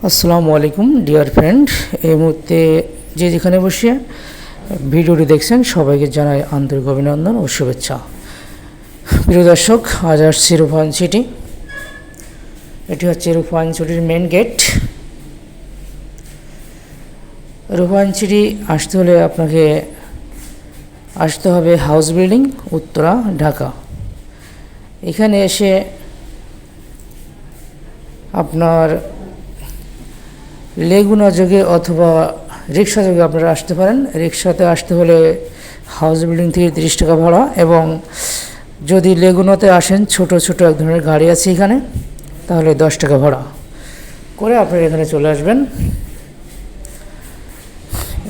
আসসালামু আলাইকুম dear friend. এই মুহূর্তে যে যেখানে বসে ভিডিওটি দেখছেন সবাইকে জানাই আন্তরিক অভিনন্দন ও শুভেচ্ছা। প্রিয় দর্শক, আজ আসছি রূপায়ণ সিটি। এটি হচ্ছে রূপায়ণ সিটির মেন গেট। রূপায়ণ সিটি আসতে হলে আপনাকে আসতে হবে হাউস বিল্ডিং, উত্তরা, ঢাকা। এখানে এসে আপনার লেগুনা যোগে অথবা রিক্সা যোগে আপনারা আসতে পারেন। রিক্সাতে আসতে হলে হাউস বিল্ডিং থেকে 30 টাকা ভাড়া, এবং যদি লেগুনাতে আসেন ছোট ছোট এক ধরনের গাড়ি আছে এখানে, তাহলে 10 টাকা ভাড়া করে আপনারা এখানে চলে আসবেন।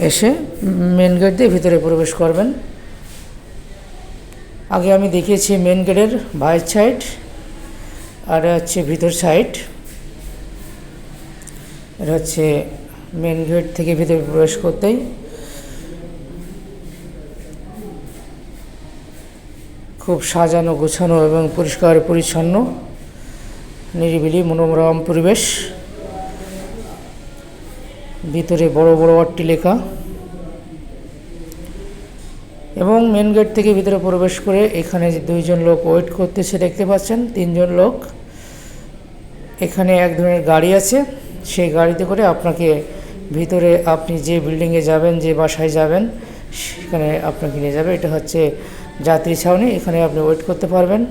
এসে মেন গেট দিয়ে ভিতরে প্রবেশ করবেন। আগে আমি দেখিয়েছি মেন গেটের বাইর সাইড, আর হচ্ছে ভিতর সাইড। এটা হচ্ছে মেন গেট থেকে ভিতরে প্রবেশ করতেই খুব সাজানো গোছানো এবং পরিষ্কার পরিচ্ছন্ন, নিরিবিলি মনোরম পরিবেশ। ভিতরে বড় বড় অট্টালিকা, এবং মেন গেট থেকে ভিতরে প্রবেশ করে এখানে যে 2জন লোক ওয়েট করতেছে দেখতে পাচ্ছেন, 3জন লোক। এখানে এক ধরনের গাড়ি আছে, সেই গাড়িতে করে আপনাকে ভিতরে আপনি যে বিল্ডিংয়ে যাবেন, যে বাসায় যাবেন, সেখানে আপনাকে নিয়ে যাবে। এটা হচ্ছে যাত্রী ছাউনি, এখানে আপনি ওয়েট করতে পারবেন।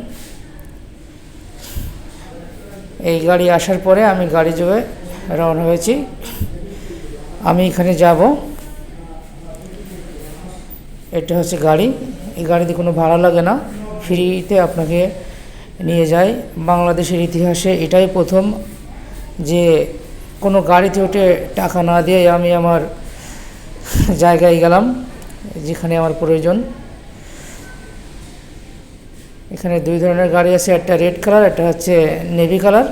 এই গাড়ি আসার পরে আমি গাড়ি যোগে রওনা হয়েছি। আমি এখানে যাব। এটা হচ্ছে গাড়ি। এই গাড়িতে কোনো ভাড়া লাগে না, ফ্রিতে আপনাকে নিয়ে যায়। বাংলাদেশের ইতিহাসে এটাই প্রথম যে কোনো গাড়িতে উঠে টাকা না দিয়ে আমি আমার জায়গায় গেলাম যেখানে আমার প্রয়োজন। এখানে 2 ধরনের গাড়ি আছে, একটা রেড কালার, একটা হচ্ছে নেভি কালার।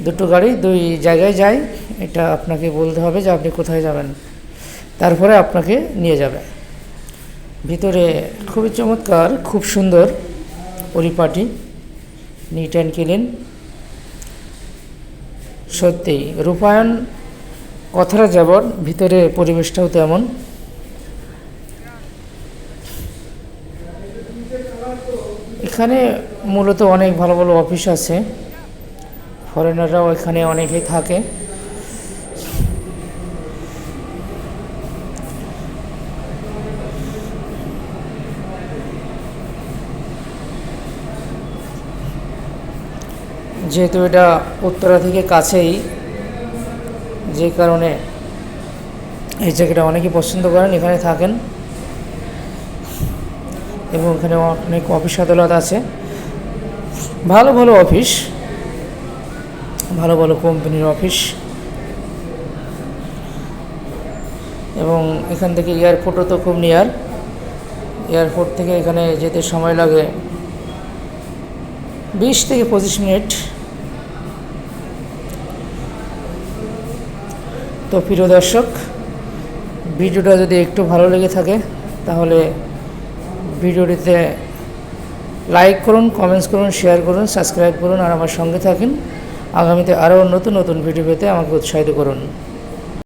দুটো গাড়ি 2 জায়গায় যায়। এটা আপনাকে বলতে হবে যে আপনি কোথায় যাবেন, তারপরে আপনাকে নিয়ে যাবে। ভিতরে খুবই চমৎকার, খুব সুন্দর পরিপাটি, নিট অ্যান্ড ক্লিন। সত্যি রূপায়ণ কথাটা যেমন, ভিতরে পরিবেশটাও তেমন। এখানে মূলত অনেক ভালো ভালো অফিস আছে, ফরেনাররাও এখানে অনেকেই থাকে। যেহেতু এটা উত্তরা থেকে কাছেই, যে কারণে এই জায়গাটা অনেকেই পছন্দ করেন, এখানে থাকেন। এবং এখানে অনেক অফিস আদালত আছে, ভালো ভালো অফিস, ভালো ভালো কোম্পানির অফিস। এবং এখান থেকে এয়ারপোর্টও তো খুব নিয়ার। এয়ারপোর্ট থেকে এখানে যেতে সময় লাগে 20 থেকে 25 মিনিট। তো প্রিয় দর্শক, ভিডিওটা যদি একটু ভালো লেগে থাকে তাহলে ভিডিওটিতে লাইক করুন, কমেন্টস করুন, শেয়ার করুন, সাবস্ক্রাইব করুন, আর আমার সঙ্গে থাকুন। আগামীতে আরও নতুন নতুন ভিডিও পেতে আমাকে উৎসাহিত করুন।